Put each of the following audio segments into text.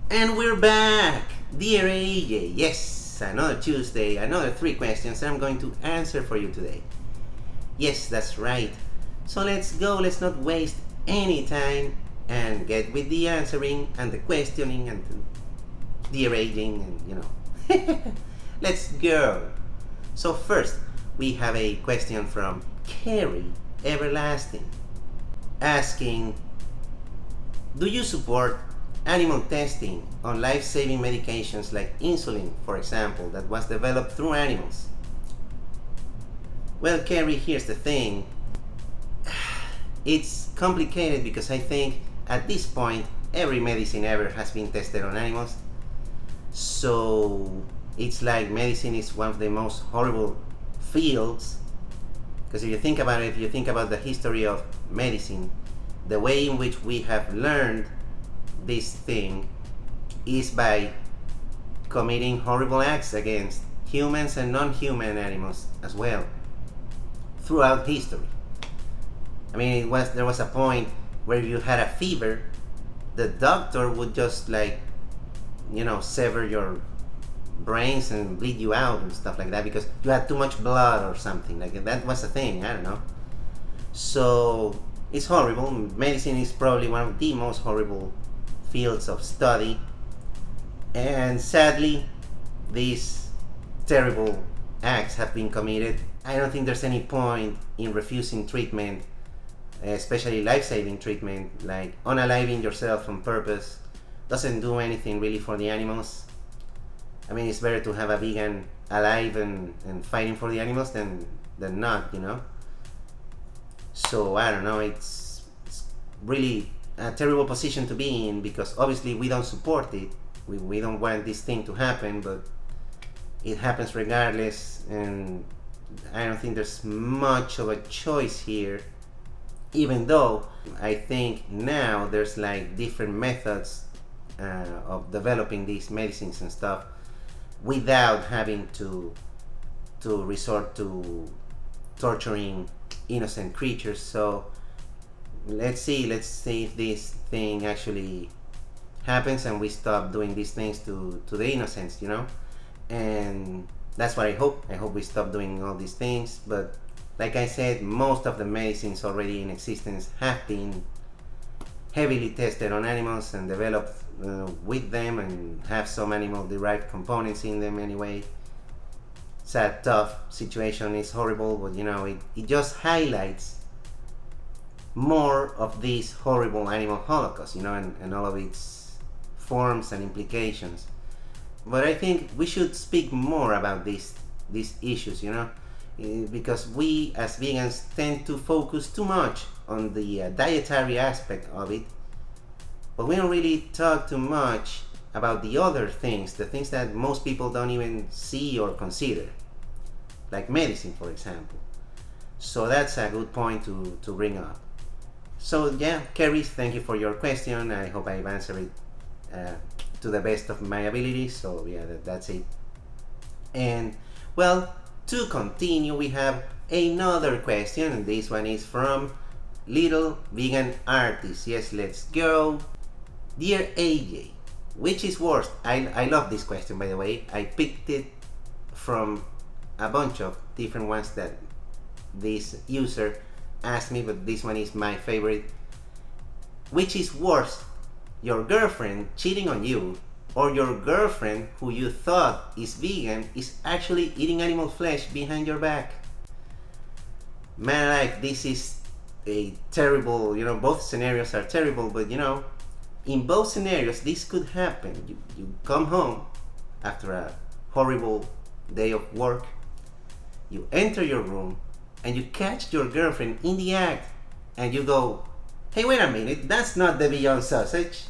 And we're back, dear AJ. Yes, another Tuesday, another 3 questions I'm going to answer for you today. Yes, that's right. So let's go, let's not waste any time and get with the answering and the questioning and the arranging and let's go. So, first, we have a question from Carrie Everlasting asking, do you support animal testing on life-saving medications like insulin, for example, that was developed through animals? Well, Carrie, here's the thing. It's complicated because I think at this point every medicine ever has been tested on animals. So it's like medicine is one of the most horrible fields, because if you think about it, if you think about the history of medicine, the way in which we have learned this thing is by committing horrible acts against humans and non-human animals as well throughout history. I mean, there was a point where you had a fever, the doctor would just sever your brains and bleed you out and stuff like that because you had too much blood or something like that. That was a thing. I don't know. So it's horrible. Medicine is probably one of the most horrible fields of study, and sadly these terrible acts have been committed. I don't think there's any point in refusing treatment, especially life-saving treatment. Like unaliving yourself on purpose doesn't do anything really for the animals. I mean, it's better to have a vegan alive and fighting for the animals than not, So I don't know, it's really a terrible position to be in, because obviously we don't support it. We don't want this thing to happen, but it happens regardless, and I don't think there's much of a choice here, even though I think now there's like different methods of developing these medicines and stuff without having to resort to torturing innocent creatures. So let's see if this thing actually happens and we stop doing these things to the innocents, and that's what I hope. I hope we stop doing all these things. But like I said, most of the medicines already in existence have been heavily tested on animals and developed with them, and have some animal derived components in them anyway. Sad, tough situation, is horrible, but it just highlights more of this horrible animal holocaust, and all of its forms and implications. But I think we should speak more about these issues, because we as vegans tend to focus too much on the dietary aspect of it, but we don't really talk too much about the other things, the things that most people don't even see or consider, like medicine, for example. So that's a good point to bring up. So yeah, Kerry, thank you for your question. I hope I've answered it to the best of my ability. So yeah, that's it. And well, to continue, we have another question, and this one is from Little Vegan Artist. Yes, let's go. Dear AJ, which is worse? I love this question, by the way. I picked it from a bunch of different ones that this user asked me, but this one is my favorite. Which is worse, your girlfriend cheating on you, or your girlfriend who you thought is vegan is actually eating animal flesh behind your back? Man alive, this is a terrible, both scenarios are terrible, but in both scenarios this could happen. You come home after a horrible day of work, you enter your room, and you catch your girlfriend in the act, and you go, hey, wait a minute, that's not the Beyond Sausage.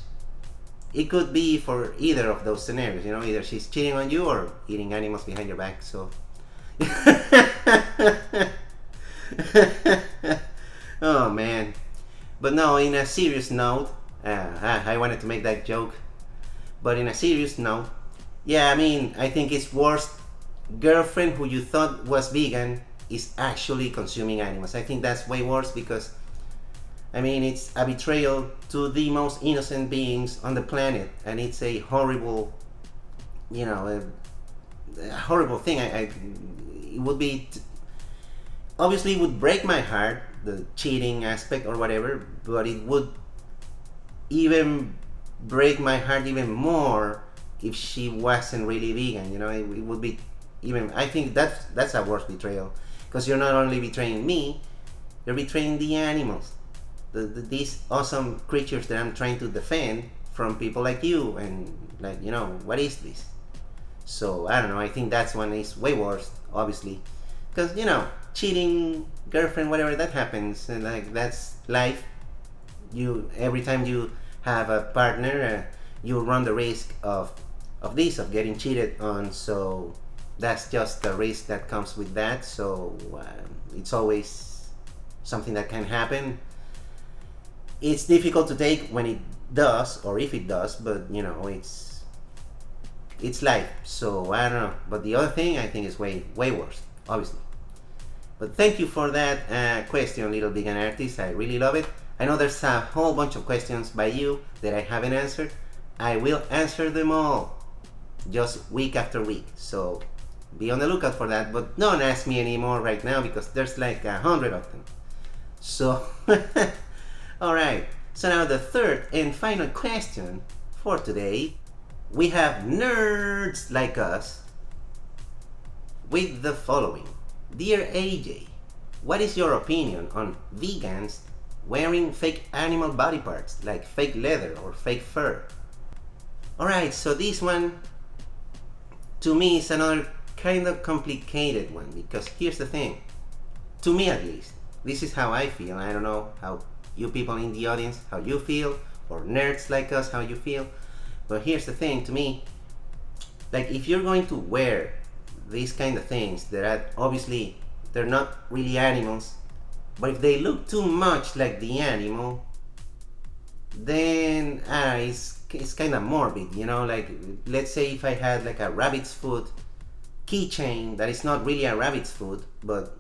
It could be for either of those scenarios, either she's cheating on you or eating animals behind your back. So oh man. But no, in a serious note, I wanted to make that joke, but in a serious note, yeah, I mean, I think it's worse. Girlfriend who you thought was vegan is actually consuming animals. I think that's way worse, because I mean, it's a betrayal to the most innocent beings on the planet, and it's a horrible, you know, a horrible thing. It would be obviously it would break my heart, the cheating aspect or whatever, but it would even break my heart even more if she wasn't really vegan. You know, it would be even. I think that's a worse betrayal, because you're not only betraying me, you're betraying the animals, these awesome creatures that I'm trying to defend from people like you. And like, you know, what is this? So I don't know. I think that's one is way worse, obviously, because, you know, cheating, girlfriend, whatever, that happens, and like that's life. You, every time you have a partner, you run the risk of getting cheated on. So that's just the risk that comes with that. So it's always something that can happen. It's difficult to take when it does, or if it does, but you know, it's life. So I don't know. But the other thing I think is way worse, obviously. But thank you for that question, Little Vegan Artist. I really love it. I know there's a whole bunch of questions by you that I haven't answered. I will answer them all, just week after week. So be on the lookout for that. But don't ask me anymore right now, because there's like 100 of them. So, alright. So now the third and final question for today. We have nerds like us with the following. Dear AJ, what is your opinion on vegans wearing fake animal body parts like fake leather or fake fur? Alright, so this one to me is another kind of complicated one, because here's the thing. To me at least, this is how I feel. I don't know how you people in the audience, how you feel, or nerds like us, how you feel. But here's the thing, to me, like if you're going to wear these kind of things that are obviously, they're not really animals, but if they look too much like the animal, then it's kind of morbid, you know. Like, let's say if I had like a rabbit's foot keychain that is not really a rabbit's foot, but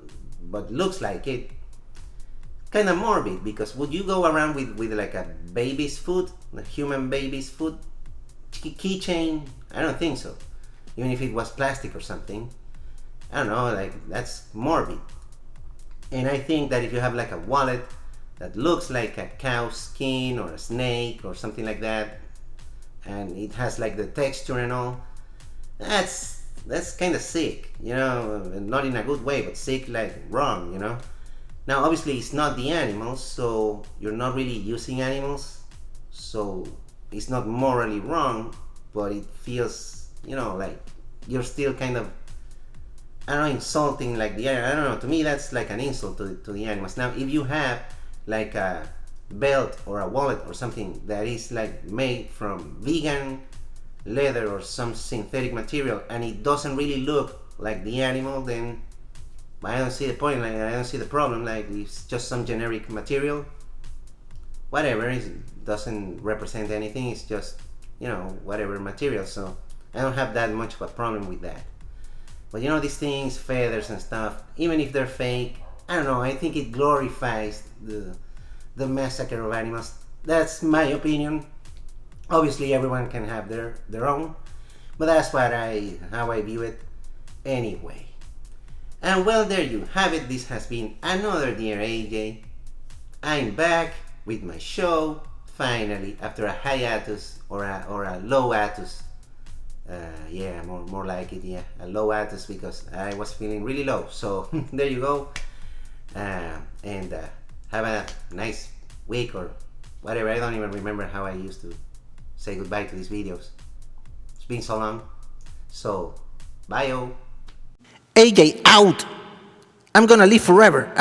looks like it, kind of morbid, because would you go around with like a baby's foot, a human baby's foot keychain? I don't think so. Even if it was plastic or something, I don't know, like that's morbid. And I think that if you have like a wallet that looks like a cow skin or a snake or something like that, and it has like the texture and all, that's kind of sick, you know. Not in a good way, but sick, like wrong, you know. Now obviously it's not the animals, so you're not really using animals, so it's not morally wrong, but it feels, you know, like you're still kind of, I don't know, insulting like the animal. I don't know, to me that's like an insult to the animals. Now if you have like a belt or a wallet or something that is like made from vegan leather or some synthetic material, and it doesn't really look like the animal, then I don't see the point. Like, I don't see the problem. Like, it's just some generic material, whatever, it doesn't represent anything, it's just, you know, whatever material. So I don't have that much of a problem with that. But you know, these things, feathers and stuff, even if they're fake, I don't know, I think it glorifies the massacre of animals. That's my opinion. Obviously everyone can have their own, but that's how I view it anyway. And well, there you have it. This has been another Dear AJ. I'm back with my show, finally, after a hiatus or a low atus. Yeah, more like it, yeah, a low atus, because I was feeling really low. So there you go. And have a nice week or whatever. I don't even remember how I used to say goodbye to these videos. It's been so long. So, bye-o. AJ out. I'm gonna live forever.